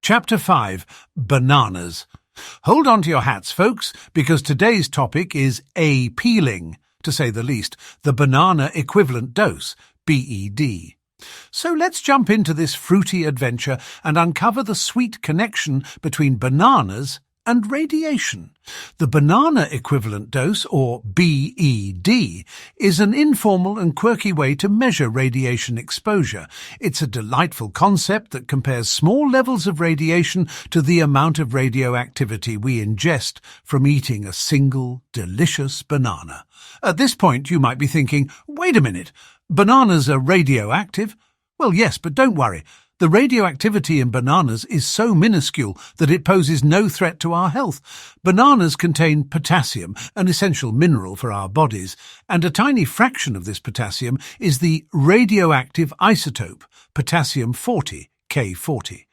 Chapter 5. Bananas. Hold on to your hats, folks, because today's topic is A-peeling, to say the least, the banana equivalent dose, BED. So let's jump into this fruity adventure and uncover the sweet connection between bananas and radiation. The banana equivalent dose, or BED, is an informal and quirky way to measure radiation exposure. It's a delightful concept that compares small levels of radiation to the amount of radioactivity we ingest from eating a single delicious banana. At this point, you might be thinking, wait a minute, bananas are radioactive? Well, yes, but don't worry. The radioactivity in bananas is so minuscule that it poses no threat to our health. Bananas contain potassium, an essential mineral for our bodies, and a tiny fraction of this potassium is the radioactive isotope, potassium-40, K40.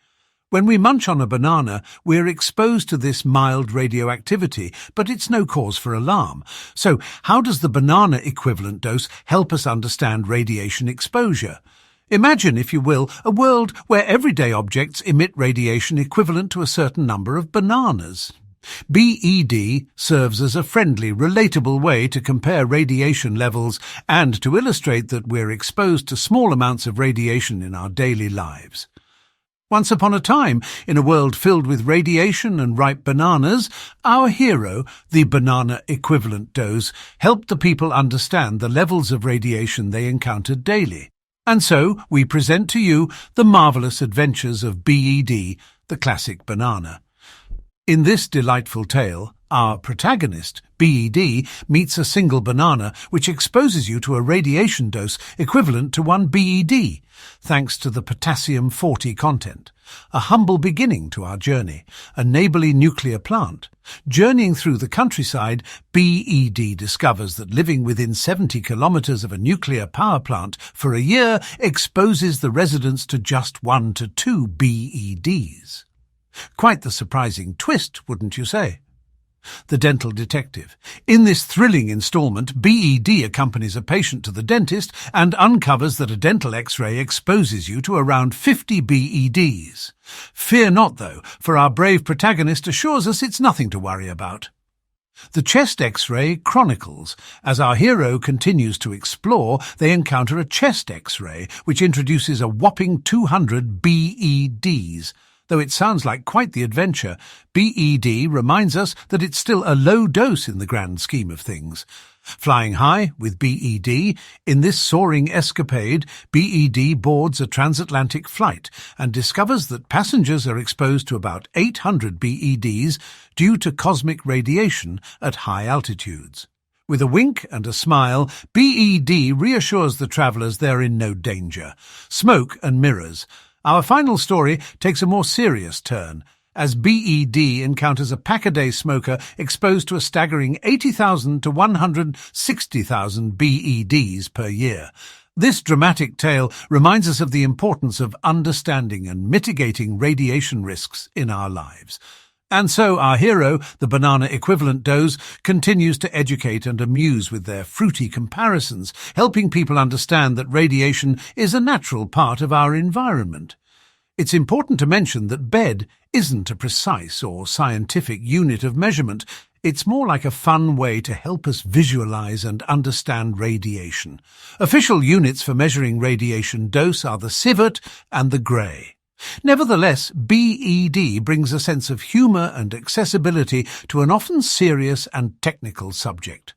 When we munch on a banana, we're exposed to this mild radioactivity, but it's no cause for alarm. So, how does the banana equivalent dose help us understand radiation exposure? Imagine, if you will, a world where everyday objects emit radiation equivalent to a certain number of bananas. BED serves as a friendly, relatable way to compare radiation levels and to illustrate that we're exposed to small amounts of radiation in our daily lives. Once upon a time, in a world filled with radiation and ripe bananas, our hero, the banana equivalent dose, helped the people understand the levels of radiation they encountered daily. And so we present to you the marvellous adventures of BED, the classic banana. In this delightful tale, our protagonist, BED, meets a single banana which exposes you to a radiation dose equivalent to 1 BED, thanks to the potassium-40 content. A humble beginning to our journey, a neighbourly nuclear plant. Journeying through the countryside, BED discovers that living within 70 kilometres of a nuclear power plant for a year exposes the residents to just 1 to 2 BEDs. Quite the surprising twist, wouldn't you say? The Dental Detective. In this thrilling instalment, BED accompanies a patient to the dentist and uncovers that a dental X-ray exposes you to around 50 BEDs. Fear not, though, for our brave protagonist assures us it's nothing to worry about. The chest X-ray chronicles. As our hero continues to explore, they encounter a chest X-ray, which introduces a whopping 200 BEDs. Though it sounds like quite the adventure, BED reminds us that it's still a low dose in the grand scheme of things. Flying high with BED, in this soaring escapade, BED boards a transatlantic flight and discovers that passengers are exposed to about 800 BEDs due to cosmic radiation at high altitudes. With a wink and a smile, BED reassures the travellers they're in no danger. Smoke and mirrors. Our final story takes a more serious turn, as BED encounters a pack-a-day smoker exposed to a staggering 80,000 to 160,000 BEDs per year. This dramatic tale reminds us of the importance of understanding and mitigating radiation risks in our lives. And so our hero, the banana equivalent dose, continues to educate and amuse with their fruity comparisons, helping people understand that radiation is a natural part of our environment. It's important to mention that BED isn't a precise or scientific unit of measurement. It's more like a fun way to help us visualize and understand radiation. Official units for measuring radiation dose are the sievert and the Gray. Nevertheless, BED brings a sense of humour and accessibility to an often serious and technical subject.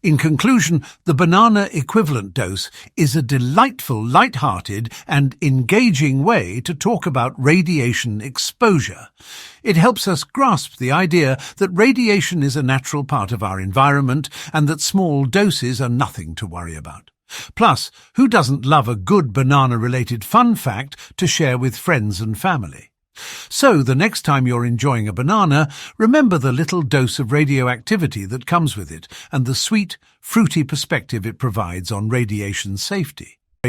In conclusion, the banana equivalent dose is a delightful, light-hearted and engaging way to talk about radiation exposure. It helps us grasp the idea that radiation is a natural part of our environment and that small doses are nothing to worry about. Plus, who doesn't love a good banana-related fun fact to share with friends and family? So, the next time you're enjoying a banana, remember the little dose of radioactivity that comes with it and the sweet, fruity perspective it provides on radiation safety.